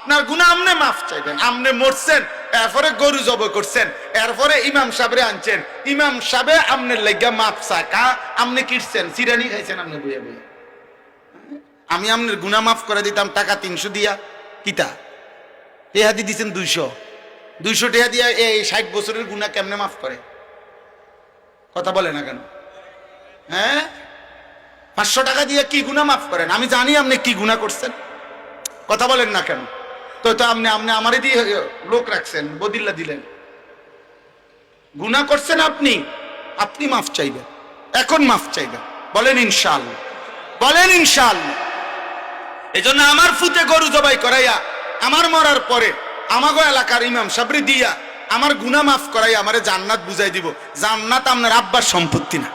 আপনার গুনাহ আমনে মাফ চাইবেন। আমনে মরছেন, এরপরে গরু জবাই করছেন, এরপরে ইমাম সাহেবরে আনছেন, ইমাম সাহেবে আমনের লাগা মাফ চাকা, আমনে কিটছেন, সিরানি খাইছেন আমনে বইয়া বইয়া। আমি আমনের গুনাহ মাফ করে দিতাম টাকা 300 দিয়া, কিতা এ হাদি দিছেন 200 টাকা দিয়া এই 60 বছরের গুনাহ কেমনে মাফ করে? কথা বলে না কেন? হ্যাঁ, 500 টাকা দিয়ে কি গুনাহ মাফ করেন? আমি জানি আপনি কি গুনাহ করছেন, কথা বলেন না কেন? তো আপনি আমারে দিয়ে লোক রাখছেন, বদিল্লা দিলেন, গুনাহ করছেন আপনি মাফ চাইবেন, এখন মাফ চাইবেন, বলেন ইনশাআল্লাহ, বলেন ইনশাআল্লাহ। এজন্য আমার ফুতে গরু জবাই করাইয়া আমার মরার পরে আমাগো এলাকার ইমাম সাবরি দিয়া আমার গুনাহ মাফ করাইয়া আমারে জান্নাত বুঝাই দিব। জান্নাত আপনার আব্বার সম্পত্তি না,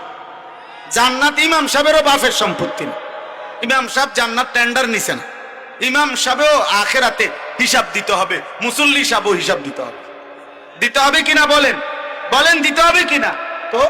জান্নাত ইমাম সাহেবেরও বাপের সম্পত্তি না। ইমাম সাহেব জান্নাত টেন্ডার নিছে না, ইমাম সাহেবও আখেরাতে হিসাব দিতে হবে, মুসল্লি সাহেবও হিসাব দিতে হবে। দিতে হবে কিনা বলেন, বলেন দিতে হবে কিনা? তো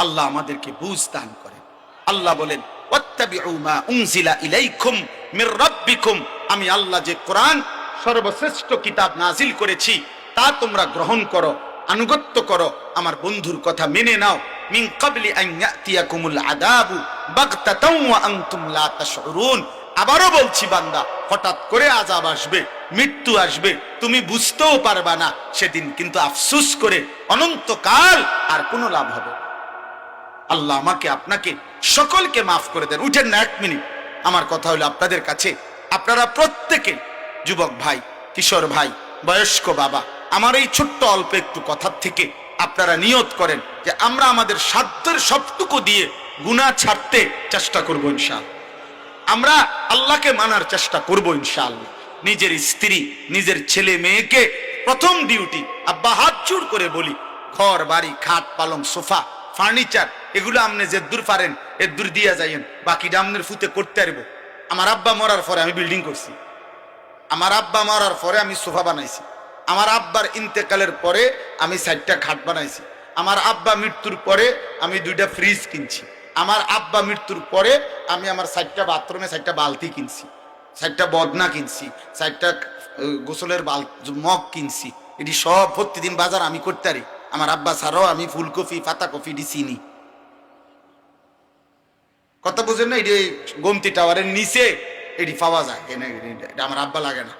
আল্লাহ আমাদেরকে বুঝ দান করেন। আল্লাহ বলেন ওয়াত্তাবিউ মা উনজিলা ইলাইকুম মির রাব্বিকুম, আমি আল্লাহ যে কোরআন সর্বশ্রেষ্ঠ কিতাব নাজিল করেছি তা তোমরা গ্রহণ করো, আনুগত্য করো, আমার বন্ধুর কথা মেনে নাও। মিন ক্বাবলি আন ইয়াতিয়াকুমুল আযাবু বাগতাতাও ওয়া আনতুম লা তাশউরুন। আবারও বলছি বান্দা, হঠাৎ করে আযাব আসবে, মৃত্যু আসবে, তুমি বুঝতেও পারবা না, সেদিন কিন্তু আফসোস করে অনন্তকাল আর কোনো লাভ হবে না। আল্লাহ আমাকে আপনাকে সকলকে মাফ করে দেন। উঠেন না 1 মিনিট, আমার কথা হলো আপনাদের কাছে, আপনারা প্রত্যেকে, যুবক ভাই, কিশোর ভাই, বয়স্ক বাবা, আমার এই ছোট্ট অল্প একটু কথার থেকে আপনারা নিয়ত করেন যে আমরা আমাদের সাধ্যের সবটুকু দিয়ে গুনাহ ছাড়তে চেষ্টা করব ইনশাআল্লাহ। আমরা আল্লাহকে মানার চেষ্টা করব ইনশাআল্লাহ। নিজের স্ত্রী, নিজের ছেলে মেয়েকে প্রথম ডিউটি, আব্বা হাত জোড় করে বলি, ঘর বাড়ি, খাট পালং, সোফা, ফার্নিচার, এগুলো আপনি যে দূর পারেন এর দূর দিয়া যাইয়েন, বাকিটা আপনার ফুতে করতে পারবো। আমার আব্বা মরার পরে আমি বিল্ডিং করছি, আমার আব্বা মরার পরে আমি সোফা বানাইছি, আমার আব্বার ইন্তেকালের পরে আমি 4টা খাট বানাইছি, আমার আব্বা মৃত্যুর পরে আমি 2টা ফ্রিজ কিনছি, আমার আব্বা মৃত্যুর পরে আমি আমার 4টা বাথরুমে 4টা বালতি কিনছি, 4টা বদনা কিনছি, 4টা গোসলের মগ কিনছি। এটি সব প্রতিদিন বাজার আমি করতে পারি। আমার আব্বা ছাড়াও আমি ফুলকপি, পাতাকপি এটি চিনি। কথা বুঝেন না? এটি গোমতি টাওয়ারের নিচে এটি পাওয়া যায়, এটা আমার আব্বা লাগে না।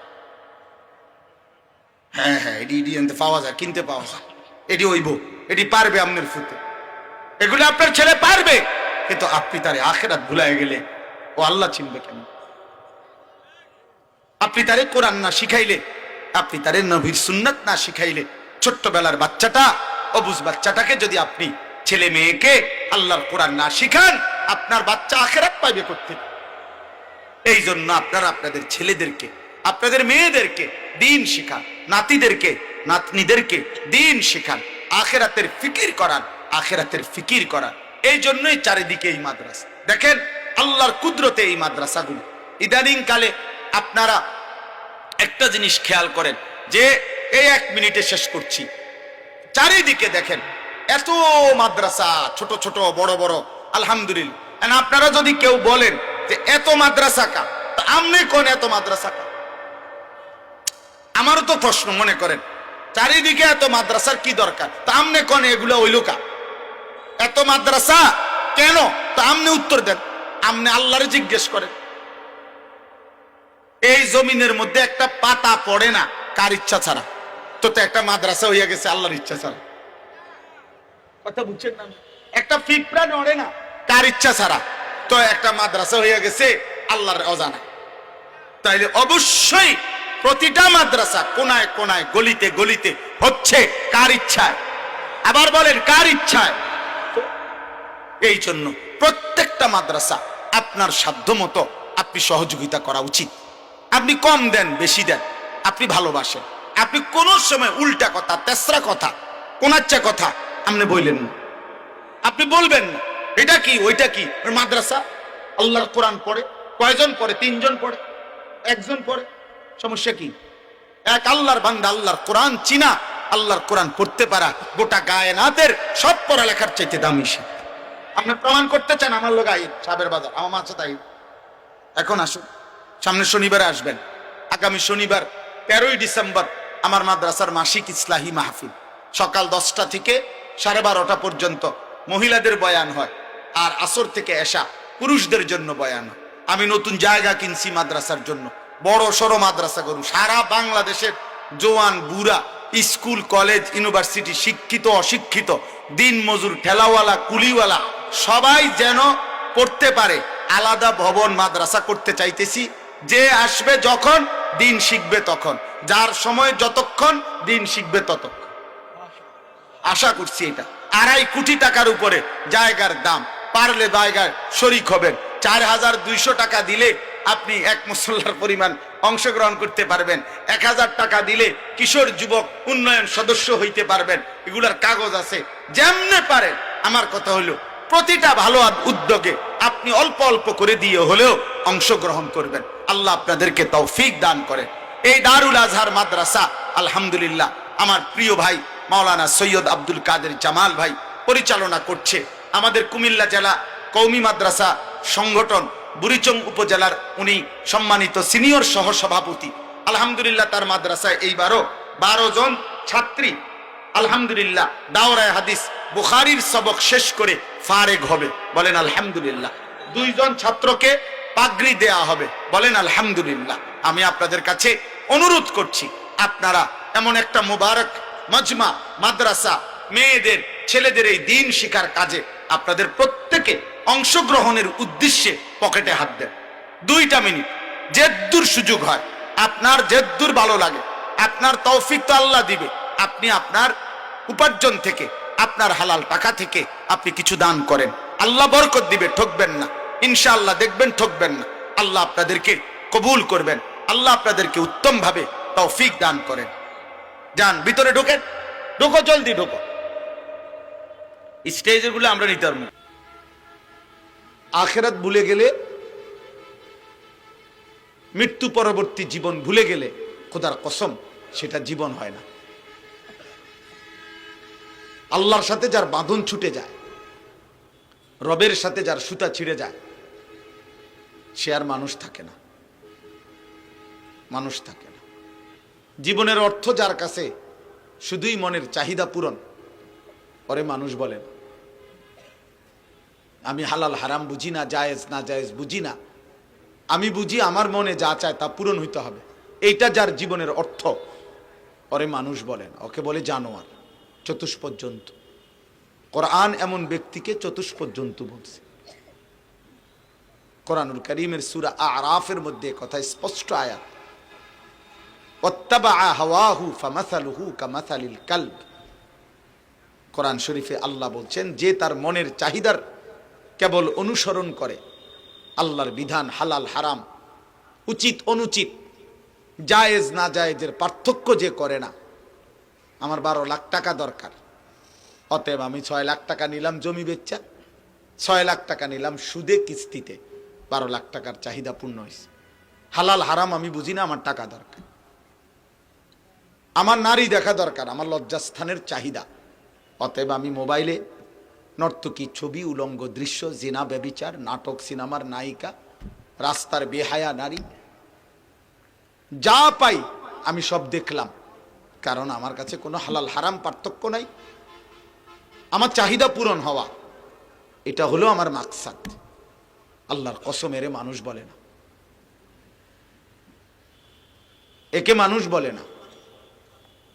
হ্যাঁ হ্যাঁ, এটি পাওয়া যায়, কিনতে পাওয়া যায়। এটি হইব, এটি পারবে আপনার ফুতে, এগুলো আপনার ছেলে পারবে। কিন্তু আপনি তারে আখিরাত ভুলাই গেলে ও আল্লাহ চিনবে কেন? আপনি তারে কোরআন না শিখাইলে, আপনি তারে নবীর সুন্নাত না শিখাইলে, ছোট্টবেলার বাচ্চাটা, অবুঝ বাচ্চাটাকে যদি আপনি ছেলে মেয়েকে আল্লাহর কোরআন না শিখান, আপনার বাচ্চা আখিরাত পাইবে করতে। এই জন্য আপনারা আপনাদের ছেলেদেরকে, আপনাদের মেয়েদেরকে দিন শিখান, নাতিদেরকে নাতনিদেরকে দিন শিখান, আখিরাতের ফিকির করান, আখিরাতের ফিকির করান। এই জন্যই চারিদিকে এই মাদ্রাসা। দেখেন আল্লাহর কুদরতে এই মাদ্রাসাগুলো। ইদানিং কালে আপনারা একটা জিনিস খেয়াল করেন যে এই 1 মিনিটে শেষ করছি, চারিদিকে দেখেন এত মাদ্রাসা, ছোট ছোট বড় বড়, আলহামদুলিল্লাহ। আপনারা যদি কেউ বলেন যে এত মাদ্রাসা কা, আমনে কোন এত মাদ্রাসা কা? আমারও তো প্রশ্ন, মনে করেন চারিদিকে এত মাদ্রাসার কি দরকার? তা আমনে কোন এগুলো হইল কা? এত মাদ্রাসা কেন? তা আমনে উত্তর দেন, আমনে আল্লাহরে জিজ্ঞেস করেন। এই জমিনের মধ্যে একটা পাতা পড়ে না কার ইচ্ছা ছাড়া, তো একটা মাদ্রাসা হইয়া গেছে আল্লাহর ইচ্ছা ছাড়া। কথা বুঝছেন না? একটা পিঁপড়া নড়ে না কার ইচ্ছা ছাড়া, তো একটা মাদ্রাসা হইয়া গেছে আল্লাহর অজানা। তাইলে অবশ্যই প্রতিটা মাদ্রাসা কোনায় কোনায়, গলিতে গলিতে হচ্ছে কার ইচ্ছায়? আবার বলেন কার ইচ্ছায়? এই জন্য প্রত্যেকটা মাদ্রাসা আপনার সাধ্য মতো আপনি সহযোগিতা করা উচিত। আপনি কম দেন, বেশি দেন, আপনি ভালোবাসেন। আপনি কোন সময় উল্টা কথা, তেসরা কথা, কোনাচ্চা কথা আপনি বললেন না, আপনি বলবেন না। এটা কি ওইটা কি? মাদ্রাসা আল্লাহর কোরআন পড়ে, কয়জন পড়ে? 3 জন পড়ে, 1 জন পড়ে, সমস্যা কি? এক আল্লাহর বান্দা, আল্লাহর কোরআন চিনা, আল্লাহর কোরআন পড়তে পারা গোটা কায়নাতের সব পড়ালেখার চাইতে দামি। আপনি প্রমাণ করতে চান? আমার লোক আইন সাবের বাজার, আমার মাছ তাই। এখন আসুন, সামনের শনিবারে আসবেন, আগামী শনিবার 13ই ডিসেম্বর আমার মাদ্রাসার মাসিক ইসলাহি মাহফিল সকাল 10টা থেকে 12:30 পর্যন্ত মহিলাদের বয়ান হয়, আর আসর থেকে এশা পুরুষদের জন্য বয়ান হয়। আমি নতুন জায়গা কিনছি মাদ্রাসার জন্য, বড় সড়ো মাদ্রাসা করব। সারা বাংলাদেশের জোয়ান বুড়া, স্কুল কলেজ ইউনিভার্সিটি, শিক্ষিত অশিক্ষিত, দিন মজুর, ঠেলাওয়ালা, কুলিওয়ালা সবাই যেন পড়তে পারে। আলাদা ভবন মাদ্রাসা করতে চাইতেছি। যে আসবে যখন দিন শিখবে তখন, যার সময় যতক্ষণ দিন শিখবে ততক্ষণ। আশা করছি এটা 2.5 কোটি টাকার উপরে জায়গার দাম। পারলে জায়গায় শরিক হবেন। 4200 টাকা দিলে আপনি এক মুসল্লার পরিমাণ অংশগ্রহণ করতে পারবেন। 1000 টাকা দিলে কিশোর যুবক উন্নয়ন সদস্য হইতে পারবেন। এগুলার কাগজ আছে। যেমনে পারেন, আমার কথা হলো প্রতিটা ভালো উদ্যোগে আপনি অল্প অল্প করে দিয়ে হলেও অংশগ্রহণ করবেন। আল্লাহ আপনাদেরকে তৌফিক দান করেন। এই দারুল আজহার মাদ্রাসা আলহামদুলিল্লাহ আমার প্রিয় ভাই মাওলানা সৈয়দ আব্দুল কাদের জামাল ভাই পরিচালনা করছে। আমাদের কুমিল্লা জেলা কওমি মাদ্রাসা সংগঠন বুড়িচং উপজেলার উনি সম্মানিত সিনিয়র সহসভাপতি। আলহামদুলিল্লাহ তার মাদ্রাসায় এইবারও 12 জন ছাত্রী আলহামদুলিল্লাহ দাওরায়ে হাদিস বুখারীর সবক শেষ করে ফারেগ হবে, বলেন আলহামদুলিল্লাহ। 2 জন ছাত্রকে পাগড়ি দেয়া হবে, বলেন আলহামদুলিল্লাহ। আমি আপনাদের কাছে অনুরোধ করছি, আপনারা এমন একটা মুবারক মাজমা মাদ্রাসা, মেয়েদের ছেলেদের এই দিন শিখার কাজে আপনাদের প্রত্যেকে অংশগ্রহণের উদ্দেশ্যে পকেটে হাত দেন। 2টা মিনিট যেদ্দুর সুযোগ হয়, আপনার যেদ্দুর ভালো লাগে, আপনার তৌফিক তো আল্লাহ দিবে। আপনি আপনার উপার্জন থেকে, আপনার হালাল টাকা থেকে আপনি কিছু দান করেন, আল্লাহ বরকত দিবে, ঠকবেন না ইনশাআল্লাহ। দেখবেন ঠকবেন না। আল্লাহ আপনাদেরকে কবুল করবেন। আল্লাহ আপনাদেরকে উত্তম ভাবে তৌফিক দান করেন। যান ভিতরে ঢোকেন, ঢোকো, জলদি ঢোকো। স্টেজের গুলো আমরা নিতে পারবো। আখিরাত ভুলে গেলে, মৃত্যু পরবর্তী জীবন ভুলে গেলে খোদার কসম সেটা জীবন হয় না। আল্লাহর সাথে যার বাঁধন ছুটে যায়, রবের সাথে যার সুতা ছিঁড়ে যায়, সে আর মানুষ থাকে না, মানুষ থাকে না। জীবনের অর্থ যার কাছে শুধুই মনের চাহিদা পূরণ, পরে মানুষ বলেন আমি হালাল হারাম বুঝি না, জায়েজ না জায়েজ বুঝি না, আমি বুঝি আমার মনে যা চায় তা পূরণ হইতে হবে। এইটা যার জীবনের অর্থ, পরে মানুষ বলেন, ওকে বলে জানোয়ার, চতুষ্পদ জন্তু। কোরআন এমন ব্যক্তিকে চতুষ্পদ জন্তু বলছে। কোরআনুল কারীমের সূরা আরাফের মধ্যে কথা স্পষ্ট আয়াত, ওয়াত্তাবা হাওয়াহু ফামাসালুহু কামাসালিল কালব। কোরআন শরীফে আল্লাহ বলছেন, যে তার মনের চাহিদার কেবল অনুসরণ করে, আল্লাহর বিধান হালাল হারাম, উচিত অনুচিত, জায়েজ না জায়েজের পার্থক্য যে করে না। আমার 12 লাখ টাকা দরকার, অতএব আমি 6 লাখ টাকা নিলাম জমি বেচা, 6 লাখ টাকা নিলাম সুদে কিস্তিতে, 12 লাখ টাকার চাহিদা পূর্ণ হয়েছে। হালাল হারাম আমি বুঝি না, আমার টাকা দরকার, আমার নারী দেখা দরকার, আমার লজ্জাস্থানের চাহিদা, অতএব আমি মোবাইলে নর্তকী ছবি, উলঙ্গ দৃশ্য, জিনা, ব্যভিচার, নাটক, সিনেমার নায়িকা, রাস্তার বেহায়া নারী, যা পাই আমি সব দেখলাম, কারণ আমার কাছে কোনো হালাল হারাম পার্থক্য নাই। আমার চাহিদা পূরণ হওয়া, এটা হলো আমার মাকসাদ। আল্লাহর কসম এরে মানুষ বলে না, একে মানুষ বলে না।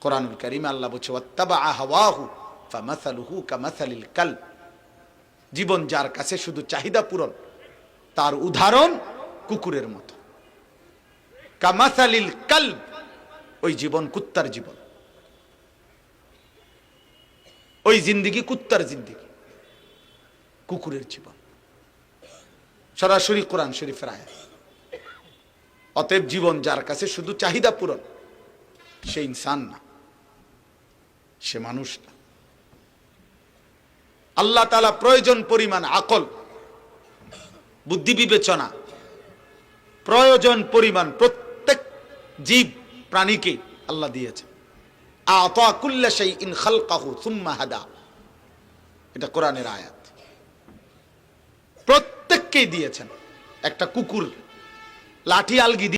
কোরআনুল কারীমে আল্লাহ বলছে, ওয়াত্তাবা হাওয়াহু ফামাসালুহু কামাসালিল কালব। জীবন যার কাছে শুধু চাহিদা পূরণ, তার উদাহরণ কুকুরের মতো। কামাসালিল কালব, ওই জীবন কুত্তার জীবন, ওই জিন্দিগি কুত্তার জিন্দিগি, কুকুরের জীবন। সরাসরি কোরআন শরীফের আয়াত। অতএব জীবন যার কাছে শুধু চাহিদা পূরণ, সে ইনসান না, সে মানুষ না। আল্লাহ তাআলা প্রয়োজন পরিমাণ আকল, বুদ্ধি, বিবেচনা, প্রয়োজন পরিমাণ প্রত্যেক জীব প্রাণীকে আল্লাহ দিয়েছে। আতা কুল্লা শাইইন খালকাহু সুম্মা হাদা, এটা কোরআনের আয়াত। প্রত্যেককেই দিয়েছেন। একটা কুকুর লাঠি আলগি